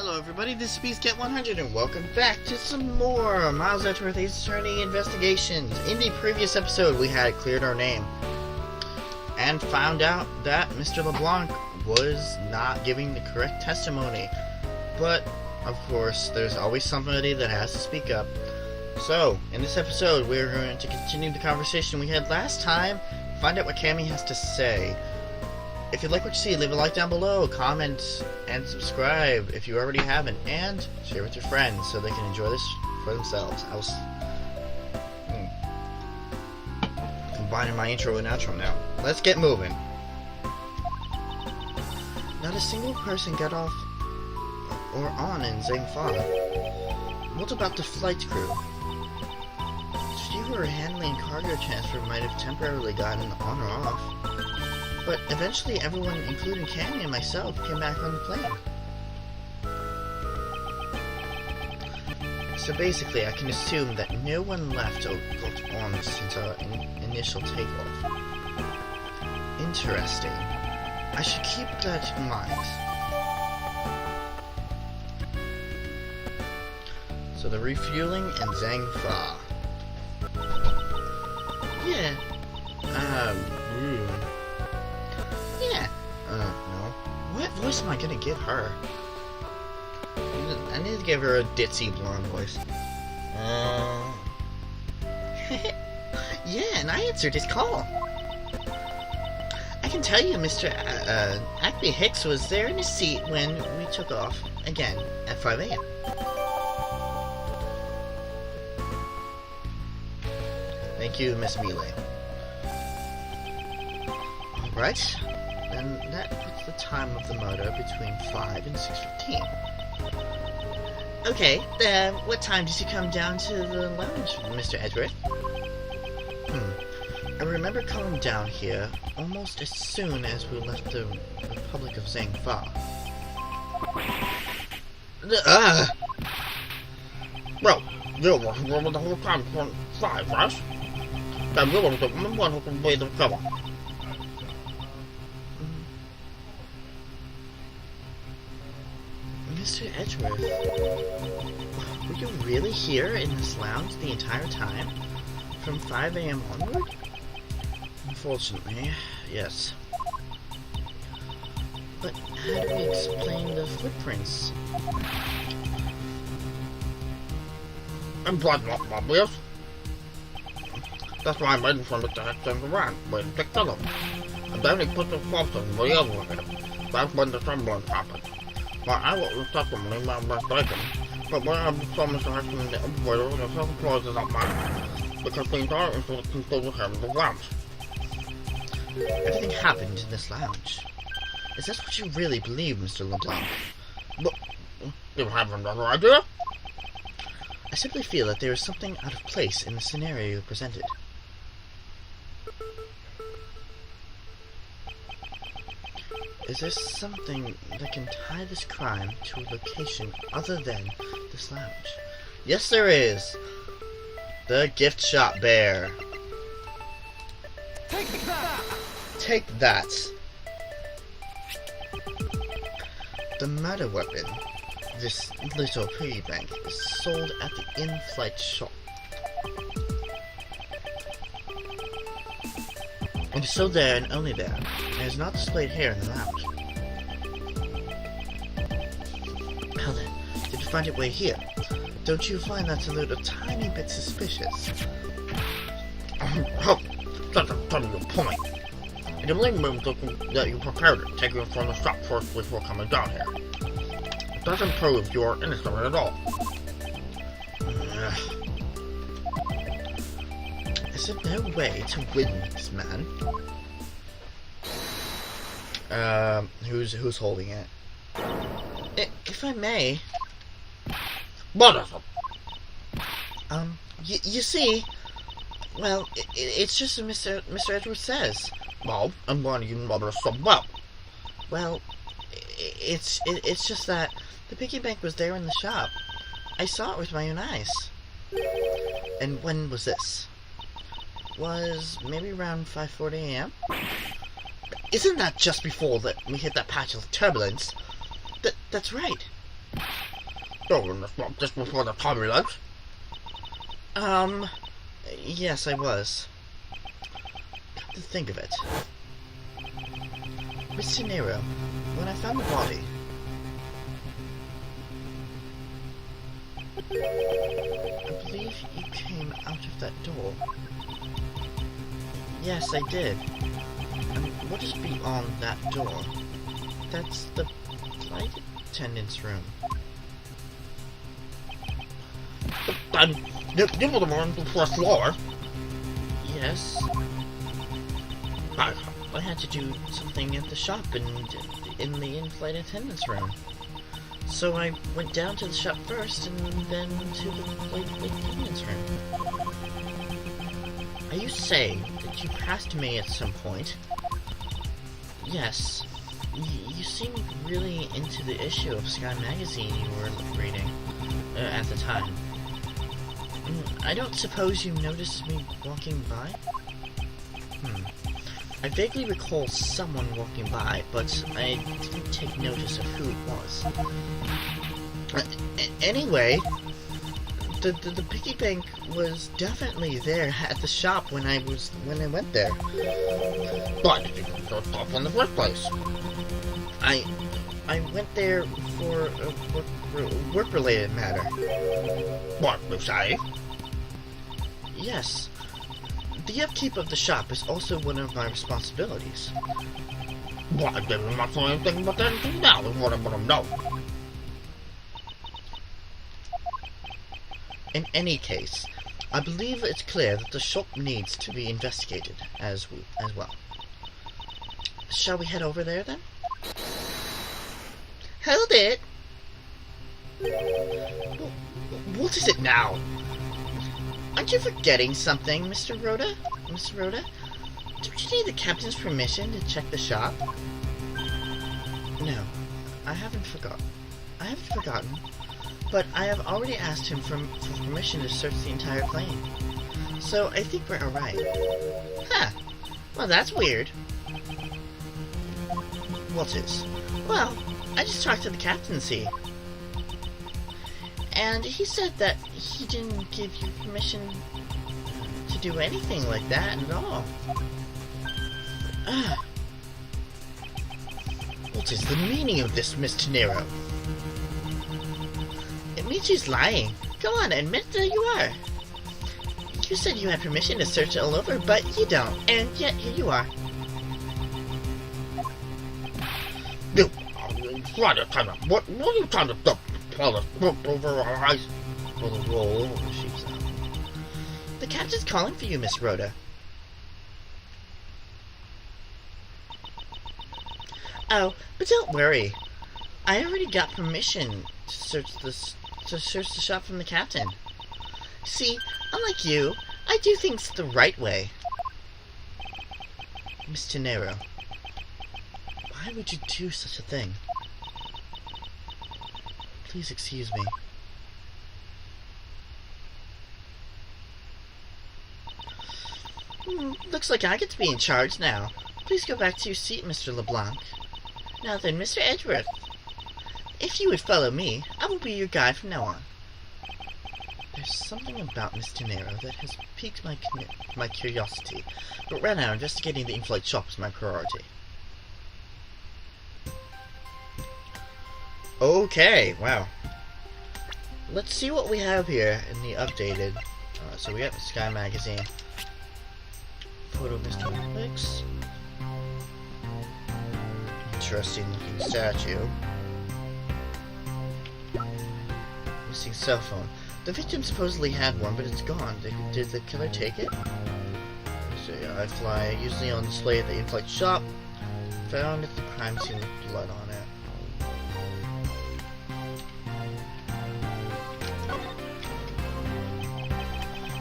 Hello everybody, this is Beastcat100 and welcome back to some more Miles Edgeworth Ace Attorney investigations. In the previous episode we had cleared our name and found out that Mr. LeBlanc was not giving the correct testimony. But, of course, there's always somebody that has to speak up. So, in this episode we're going to continue the conversation we had last time, find out what Cammy has to say. If you like what you see, leave a like down below, comment, and subscribe if you already haven't, and share with your friends so they can enjoy this for themselves. I was combining my intro and outro now. Let's get moving. Not a single person got off or on in Zhangfa. What about the flight crew? You who were handling cargo transfer might have temporarily gotten on or off. But eventually everyone, including Cammy and myself, came back on the plane. So basically, I can assume that no one left or got on since our initial takeoff. Interesting. I should keep that in mind. So the refueling and Zhangfa. Yeah. No. What voice am I gonna give her? I need to give her a ditzy blonde voice. Yeah, and I answered his call. I can tell you Mr. Acme Hicks was there in his seat when we took off, again, at 5 a.m. Thank you, Miss Mealy. Alright. And that puts the time of the murder between 5 and 6:15. Okay, then what time did you come down to the lounge, Mr. Edgeworth? I remember coming down here almost as soon as we left the Republic of Zhangfa. Well, you were here the whole time from 5, right? Then you were the one who conveyed the cover. Mr. Edgeworth, were you really here in this lounge the entire time? From 5 a.m. onward? Unfortunately, Yes. But how do we explain the footprints? and blood not obvious. That's why I made from the text and around, but it took them. And then he put the cloth on the other way. That's when the trembling happened. My outlet was definitely my mistaken, but when I saw Mr. Hudson in the operator, the second clause is not mine, because the entire incident concluded him in the lounge. Everything happened in this lounge. Is that what you really believe, Mr. LeBlanc? But you have another idea? I simply feel that there is something out of place in the scenario you presented. Is there something that can tie this crime to a location other than this lounge? Yes, there is! The gift shop bear. Take that! Take that! The murder weapon, this little piggy bank, is sold at the in-flight shop. It is sold there and only there, and is not displayed here in the lounge. How then, did you find it way here? Don't you find that a little tiny bit suspicious? That's a your point. And the link means that you prepared it, taking it from the shop first before coming down here. It doesn't prove you're innocent at all. Is there no way to win this man? Who's holding it? If I may. What is it? You see, well, it's just as Mr. Edgeworth says. Well, and why do you know so well? Well, it's just that the piggy bank was there in the shop. I saw it with my own eyes. And when was this? Was maybe around 5:40 a.m. Isn't that just before that we hit that patch of turbulence? That's right. stolen the swamp just before the turbulence? Yes, I was. Come to think of it, Mr. Nero, when I found the body, I believe you came out of that door. Yes, I did. And what is beyond that door? That's the flight attendant's room. Then, you were the one on the first floor. Yes. I had to do something at the shop and in the in-flight attendant's room. So I went down to the shop first and then to the flight attendant's room. Are you saying that you passed me at some point? Yes. You seemed really into the issue of Sky Magazine you were reading at the time. I don't suppose you noticed me walking by? I vaguely recall someone walking by, but I didn't take notice of who it was. Anyway, the piggy bank was definitely there at the shop when I went there. Why did you go to off in the first place? I went there for a work-related matter. What, you say? Yes. The upkeep of the shop is also one of my responsibilities. Why, I didn't not say anything but anything now is what I want to know. In any case, I believe it's clear that the shop needs to be investigated as well. Shall we head over there then? Hold it! What is it now? Aren't you forgetting something, Mr. Rhoda? Miss Rhoda? Don't you need the captain's permission to check the shop? No, I haven't forgotten. But I have already asked him for permission to search the entire plane. So I think we're alright. Huh. Well, that's weird. What is? Well, I just talked to the captain, see? And he said that he didn't give you permission to do anything like that at all. What is the meaning of this, Mr. Nero? It means she's lying. Go on, admit that you are. You said you had permission to search all over, but you don't, and yet here you are. You, try to time up. What are you trying to do? Pull the swoop over our eyes? Pull the roll over the sheep's eye. The captain's calling for you, Miss Rhoda. Oh, but don't worry. I already got permission to search the shop from the captain. See, unlike you, I do things the right way. Mr. Nero, why would you do such a thing? Please excuse me. Looks like I get to be in charge now. Please go back to your seat, Mr. LeBlanc. Now then, Mr. Edgeworth, if you would follow me, I will be your guide from now on. There's something about Mr. Nero that has piqued my curiosity, but right now investigating the in-flight shop is my priority. Okay, wow. Let's see what we have here in the updated. So we got the Sky Magazine. Photo of Mr. Wix. Interesting looking statue. Missing cell phone. The victim supposedly had one, but it's gone. Did the killer take it? So yeah, I fly usually on display at the in-flight shop. Found at the crime scene with blood on it.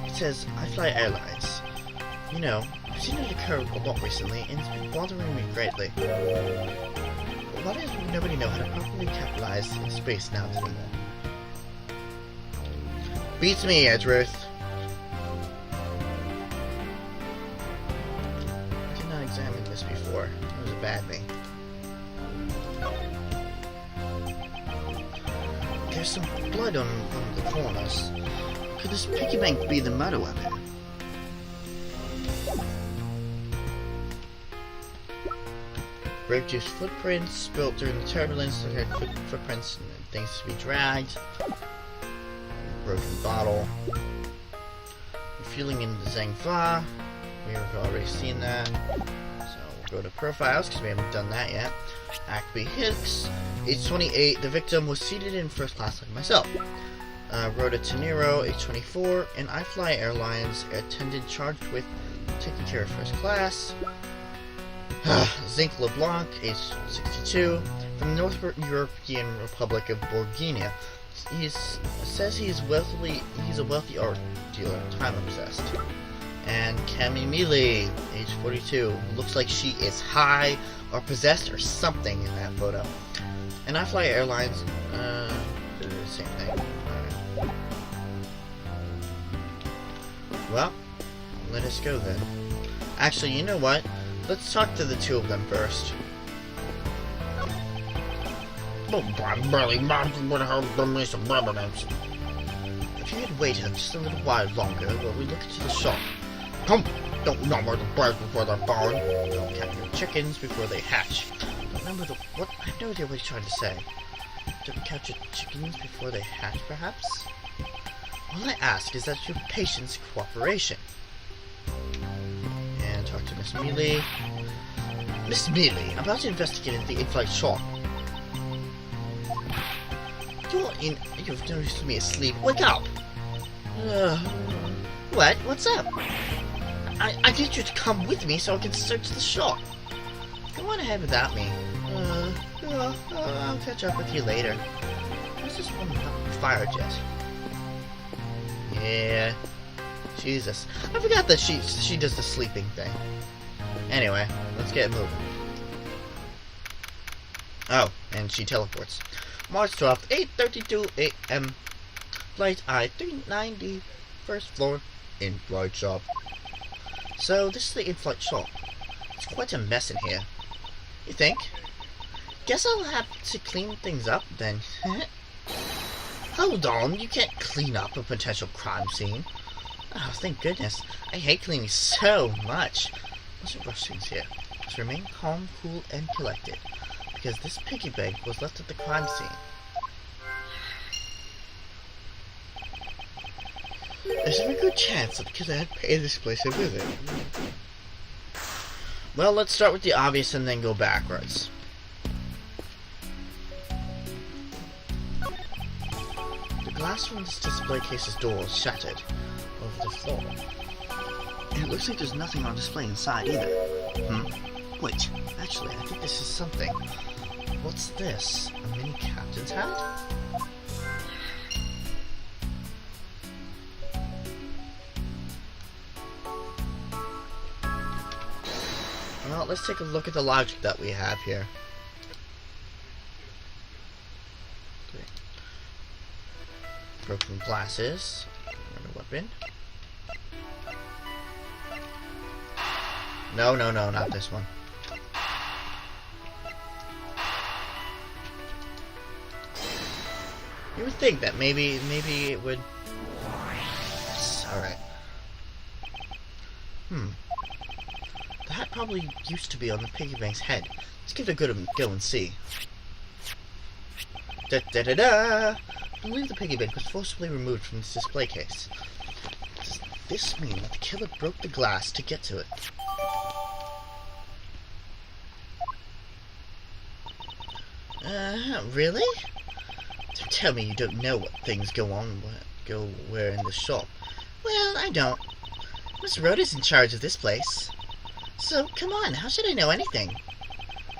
It says, I fly Airlines. You know, I've seen it occur a lot recently, and it's been bothering me greatly. Why does nobody know how to properly capitalize in space now anymore? Beats me, Edgeworth. I did not examine this before. It was a bad thing. there's some blood on one of the corners. Could this piggy bank be the murder weapon? Grape juice footprints spilled during the turbulence. There are footprints and things to be dragged. Broken bottle. Refueling in the Zangfa. We have already seen that. So we'll go to profiles because we haven't done that yet. Acme Hicks, age 28. The victim was seated in first class like myself. Rhoda Tenero, age 24. And I Fly Airlines attendant charged with taking care of first class. Zinc LeBlanc, age 62, from the North European Republic of Bulgaria. Says he's a wealthy art dealer, time obsessed. And Cami Mili, age 42, looks like she is high or possessed or something in that photo. And I Fly Airlines, same thing. Alright. Well, let us go then. Actually, you know what? Let's talk to the two of them first. If you had waited just a little while longer while we look into the shop. Don't number the birds before they're born. Don't count your chickens before they hatch. Don't remember the... what? I have no idea what he's trying to say. Don't count your chickens before they hatch, perhaps? All I ask is that your patience and cooperation. And talk to Miss Mealy. Miss Mealy, I'm about to investigate the in-flight shop. You've noticed me asleep. Wake up! What? What's up? I need you to come with me so I can search the shop. Go on ahead without me. I'll catch up with you later. What's this one fire jet? Yeah. Jesus. I forgot that she does the sleeping thing. Anyway, let's get moving. Oh, and she teleports. March 12th, 8:32 a.m. Flight I-390, first floor, in-flight shop. So, this is the in-flight shop. It's quite a mess in here. You think? Guess I'll have to clean things up, then. Hold on, you can't clean up a potential crime scene. Oh, thank goodness. I hate cleaning so much. Let's rush things here. Let's remain calm, cool, and collected. Because this piggy bank was left at the crime scene. There's a very good chance that the killer had paid this place a visit. Well, let's start with the obvious and then go backwards. The glass from this display case's door is shattered over the floor. And it looks like there's nothing on display inside either. Wait, actually, I think this is something. What's this? A mini captain's hat? Well, let's take a look at the logic that we have here. Okay. Broken glasses. Another weapon. No, not this one. You would think that maybe it would... Yes, alright. The hat probably used to be on the piggy bank's head. Let's give it a good go and see. Da-da-da-da! I believe the piggy bank was forcibly removed from this display case. Does this mean that the killer broke the glass to get to it? Really? Don't tell me you don't know what things go where in the shop. Well, I don't. Miss Rhoda's in charge of this place. So, come on, how should I know anything?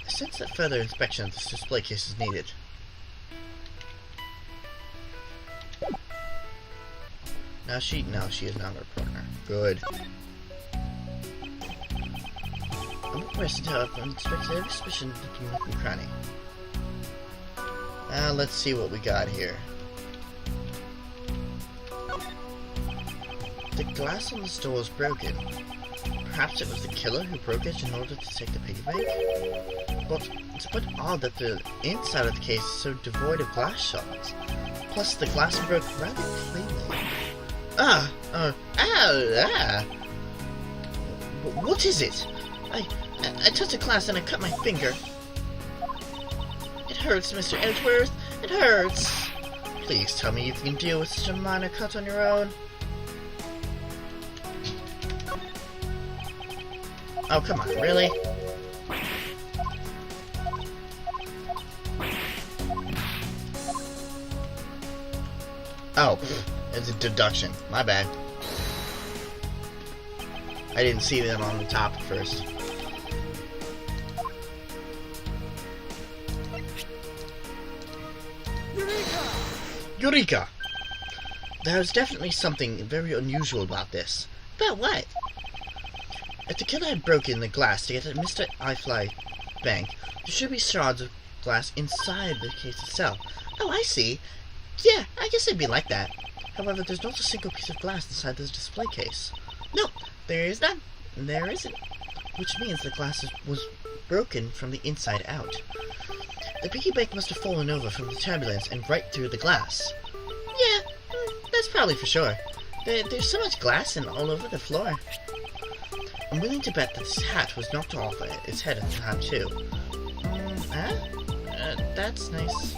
I sense that further inspection of this display case is needed. No, she is not our partner. Good. I'm requested to have inspected every suspicion looking nook and cranny. Let's see what we got here. The glass on the store is broken. Perhaps it was the killer who broke it in order to take the piggy bank? But it's a bit odd that the inside of the case is so devoid of glass shards. Plus, the glass broke rather cleanly. What is it? I touched the glass and I cut my finger. It hurts, Mr. Edgeworth. It hurts. Please tell me you can deal with such a minor cut on your own. Oh, come on, really? Oh, it's a deduction. My bad. I didn't see them on the top at first. Eureka! There's definitely something very unusual about this. About what? If the killer had broken the glass to get at Mr. iFly Bank, there should be shards of glass inside the case itself. Oh, I see. Yeah, I guess it'd be like that. However, there's not a single piece of glass inside this display case. No, there is none. There isn't. Which means the glass was broken from the inside out. The piggy bank must have fallen over from the turbulence and right through the glass. Yeah, that's probably for sure. There's so much glass all over the floor. I'm willing to bet that this hat was knocked off its head at the time, too. That's nice.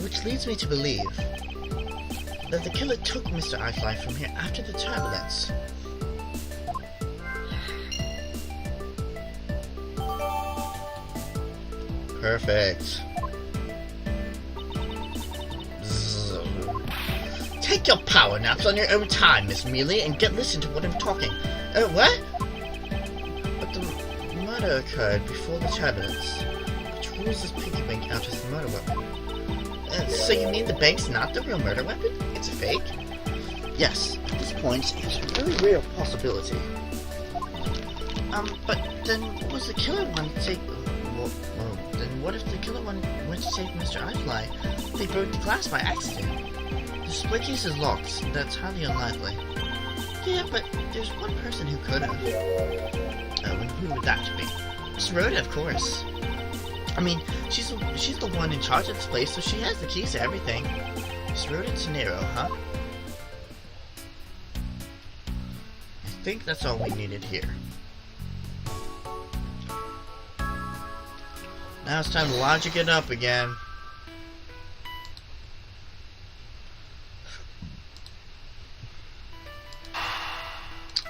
Which leads me to believe that the killer took Mr. iFly from here after the turbulence. Perfect. Take your power naps on your own time, Miss Mealy, and listen to what I'm talking. What? But the murder occurred before the turbulence, which rules this piggy bank out as the murder weapon. So you mean the bank's not the real murder weapon? It's a fake? Yes, at this point, it's a very real possibility. But then what was the killer wanted to take? Well, then what if the killer went to take Mr. iFly? They broke the glass by accident. The display case is locked, so that's highly unlikely. Yeah, but there's one person who could have. Oh, and who would that be? Miss Rhoda, of course. I mean, she's the one in charge of this place, so she has the keys to everything. Miss Rhoda Tenero, huh? I think that's all we needed here. Now it's time to logic it up again.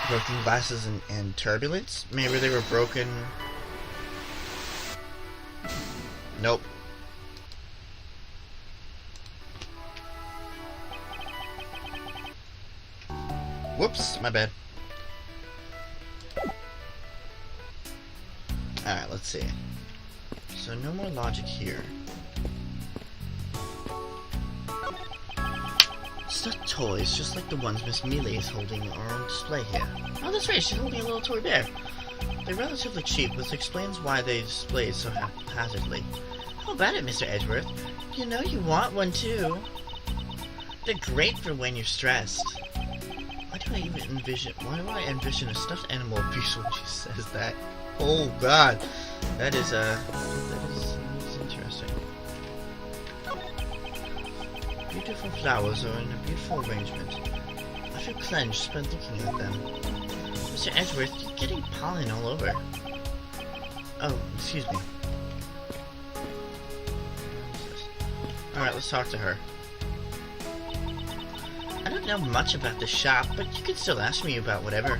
Broken glasses and turbulence? Maybe they were broken. Nope. Whoops, my bad. Alright, let's see. So no more logic here. Stuffed toys, just like the ones Miss Mealy is holding are on display here. Oh, that's right, she's holding a little toy bear. They're relatively cheap, which explains why they display so haphazardly. How about it, Mr. Edgeworth? You know you want one too. They're great for when you're stressed. Why do I envision a stuffed animal abuse when she says that? Oh god. That is interesting. Beautiful flowers are in a beautiful arrangement. I feel clenched just by looking at them. Mr. Edgeworth, you're getting pollen all over. Oh, excuse me. Alright, let's talk to her. I don't know much about the shop, but you can still ask me about whatever.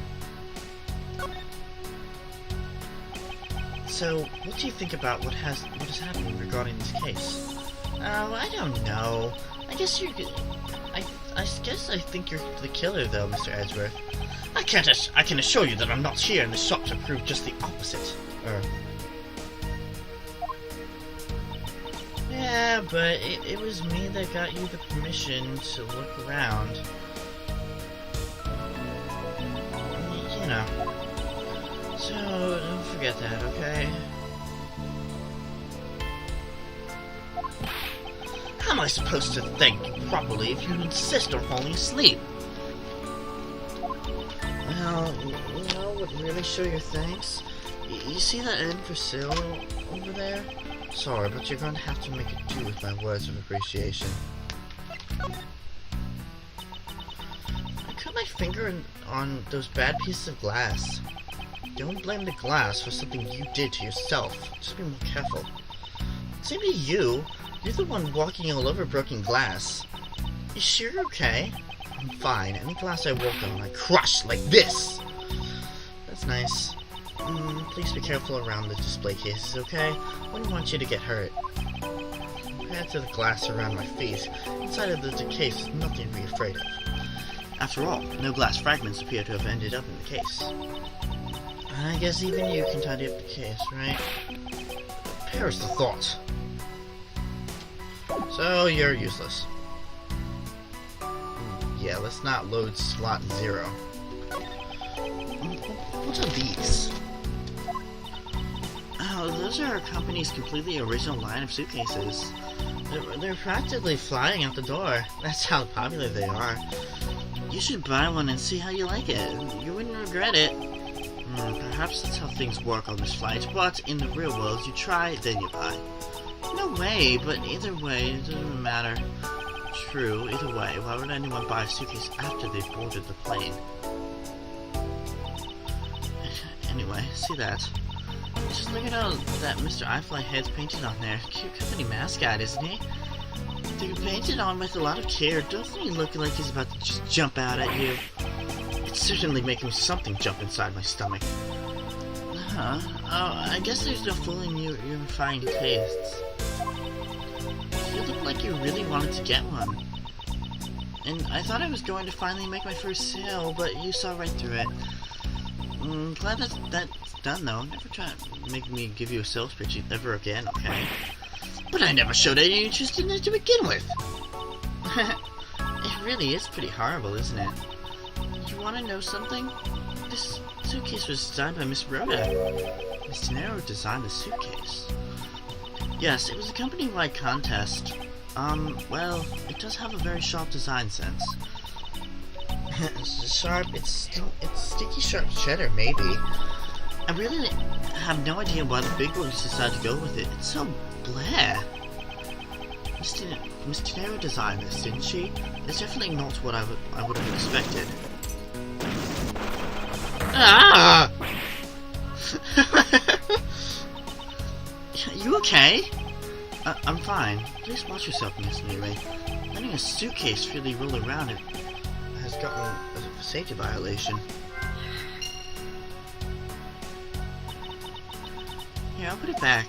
So, what do you think about what is happening regarding this case? I don't know. I guess I think you're the killer, though, Mr. Edgeworth. I can assure you that I'm not here in the shop to prove just the opposite. Yeah, but it was me that got you the permission to look around. You know. So, don't forget that, okay? How am I supposed to thank you properly if you insist on falling asleep? Well, what really show your thanks? You see that end for sale over there? Sorry, but you're gonna have to make it do with my words of appreciation. I cut my finger on those bad pieces of glass. Don't blame the glass for something you did to yourself. Just be more careful. Same to you. You're the one walking all over broken glass. You sure you're okay? I'm fine. Any glass I walk on, I crush like this. That's nice. Please be careful around the display cases, okay? Wouldn't want you to get hurt. Compared to the glass around my face, inside of the case is nothing to be afraid of. After all, no glass fragments appear to have ended up in the case. I guess even you can tidy up the case, right? Perish the thought. So, you're useless. Yeah, let's not load slot 0. What are these? Oh, those are our company's completely original line of suitcases. They're practically flying out the door. That's how popular they are. You should buy one and see how you like it. You wouldn't regret it. Perhaps that's how things work on this flight, but in the real world, you try, then you buy. No way, but either way, it doesn't matter. True, either way, why would anyone buy a suitcase after they've boarded the plane? Anyway, see that. Just look at all that Mr. iFly head's painted on there. Cute company mascot, isn't he? They're painted on with a lot of care. Doesn't he look like he's about to just jump out at you? It's certainly making something jump inside my stomach. Huh? Oh, I guess there's no fooling your refined tastes. You look like you really wanted to get one. And I thought I was going to finally make my first sale, but you saw right through it. Glad that's done, though. Never try to make me give you a sales pitch ever again, okay? But I never showed any interest in it to begin with! It really is pretty horrible, isn't it? You want to know something? This suitcase was designed by Miss Rhoda. Miss Turnabout designed the suitcase. Yes, it was a company-wide contest. Well, it does have a very sharp design sense. Sharp, it's sticky sharp cheddar, maybe. I really have no idea why the big boys decided to go with it. It's so blah. Miss Turnabout designed this, didn't she? It's definitely not what I would have expected. Ah! You okay? I'm fine. Please watch yourself, Miss Neely. Letting a suitcase freely roll around it has gotten a safety violation. Here, I'll put it back.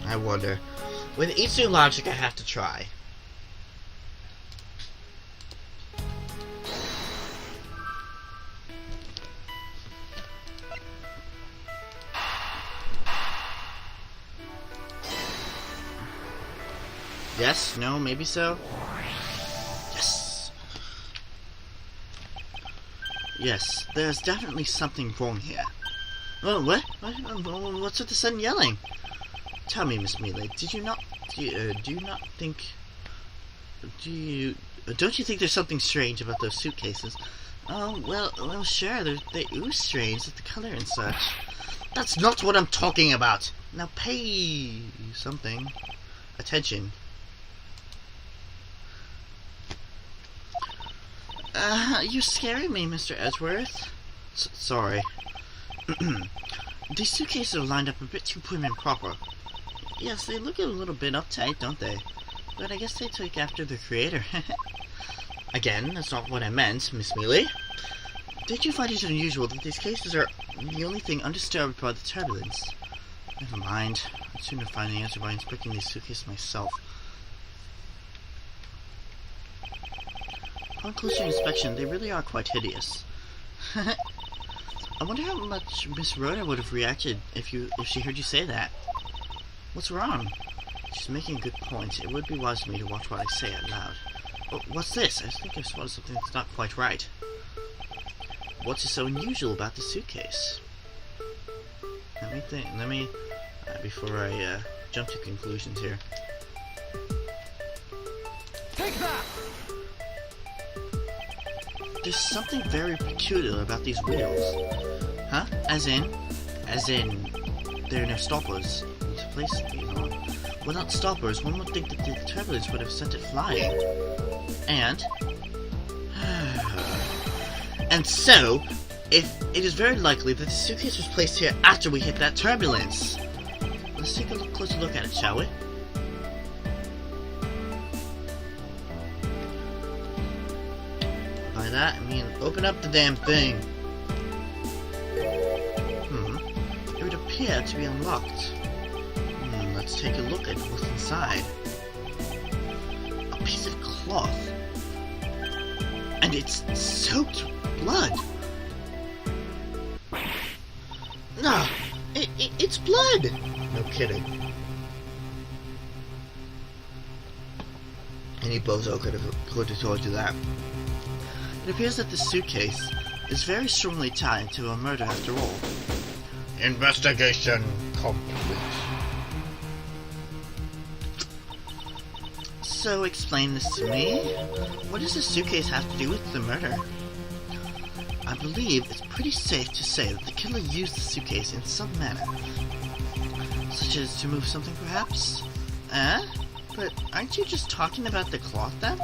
I wonder. With each new logic, I have to try. Yes? No? Maybe so? Yes! Yes, there's definitely something wrong here. Oh, what? What's with the sudden yelling? Tell me, Miss Mealy, don't you think there's something strange about those suitcases? Oh, well, sure, they ooze strange, with the color and such. That's not what I'm talking about! Now pay something attention. You're scaring me, Mr. Edgeworth. Sorry. These suitcases are lined up a bit too prim and proper. Yes, they look a little bit uptight, don't they? But I guess they took after the creator. Again, that's not what I meant, Miss Mealy. Did you find it unusual that these cases are the only thing undisturbed by the turbulence? Never mind. I'd sooner find the answer by inspecting these suitcases myself. Upon closer inspection, they really are quite hideous. I wonder how much Miss Rhoda would have reacted if she heard you say that. What's wrong? She's making a good point. It would be wise for me to watch what I say out loud. What's this? I think I've spotted something that's not quite right. What's so unusual about the suitcase? Let me think. Before I jump to conclusions here. Take that! There's something very peculiar about these wheels. Huh? As in, there are no stoppers to place these on. Without stoppers, one would think that the turbulence would have sent it flying. And so, it is very likely that the suitcase was placed here after we hit that turbulence. Let's take a closer look at it, shall we? By that, I mean open up the damn thing. It would appear to be unlocked. Let's take a look at what's inside. A piece of cloth. And it's soaked with blood. No, it's blood. No kidding. Any bozo could have told you that. It appears that the suitcase is very strongly tied to a murder after all. Investigation complete. So explain this to me. What does the suitcase have to do with the murder? I believe it's pretty safe to say that the killer used the suitcase in some manner. Such as to move something perhaps? But aren't you just talking about the cloth then?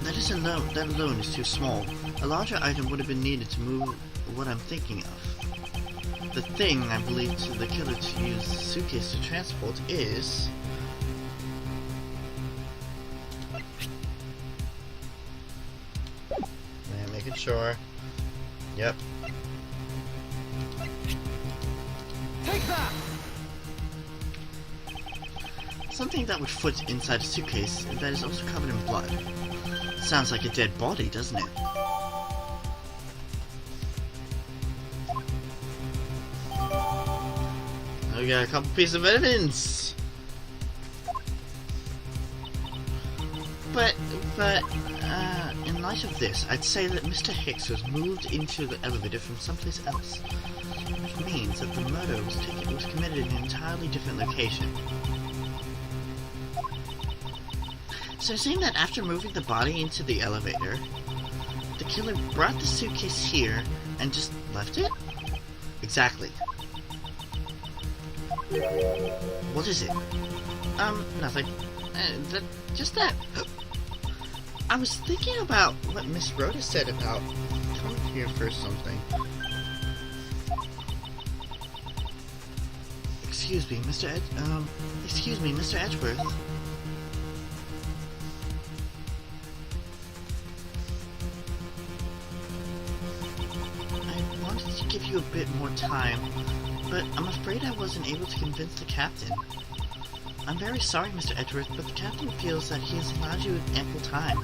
That alone is too small. A larger item would have been needed to move what I'm thinking of. The thing I believe to the killer to use the suitcase to transport is... Yeah, making sure. Yep. Take that! something that would fit inside a suitcase that is also covered in blood. Sounds like a dead body, doesn't it? We got a couple pieces of evidence. But in light of this, I'd say that Mr. Hicks was moved into the elevator from someplace else, which means that the murder was committed in an entirely different location. So saying that after moving the body into the elevator, the killer brought the suitcase here and just left it? Exactly. What is it? Nothing. Just that. I was thinking about what Miss Rhoda said about coming here for something. Excuse me, Mr. Edgeworth. I wanted to give you a bit more time, but I'm afraid I wasn't able to convince the captain. I'm very sorry, Mr. Edgeworth, but the captain feels that he has allowed you ample time.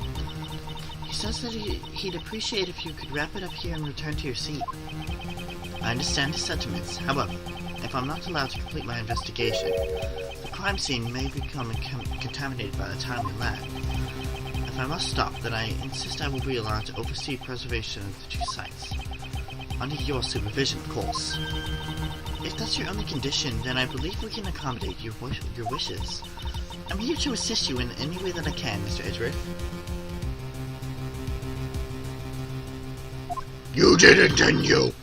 He says that he'd appreciate if you could wrap it up here and return to your seat. I understand his sentiments. However, if I'm not allowed to complete my investigation, the crime scene may become contaminated by the time we land. If I must stop, then I insist I will be allowed to oversee preservation of the two sites. Under your supervision, of course. If that's your only condition, then I believe we can accommodate your wishes. I'm here to assist you in any way that I can, Mr. Edgeworth. You didn't, didn't you?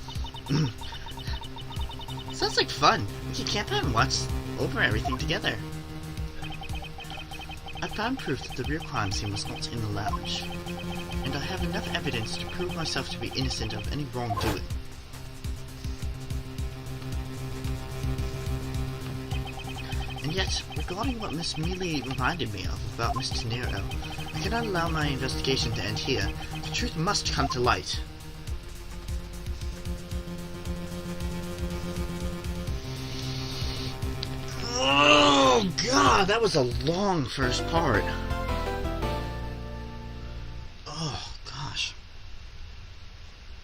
Sounds like fun. We can camp out and watch over everything together. I found proof that the real crime scene was not in the lounge, and I have enough evidence to prove myself to be innocent of any wrongdoing. And yet, regarding what Miss Mealy reminded me of about Mr. Nero, I cannot allow my investigation to end here. The truth must come to light. Oh god, that was a long first part. Oh gosh.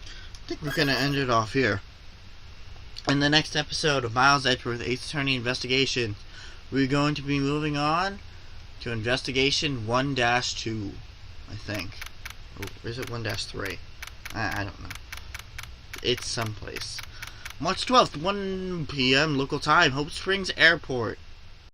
I think we're gonna end it off here. In the next episode of Miles Edgeworth Ace Attorney Investigation, we're going to be moving on to Investigation 1-2, I think. Or is it 1-3? I don't know. It's someplace. March 12th, 1 p.m. local time, Hope Springs Airport.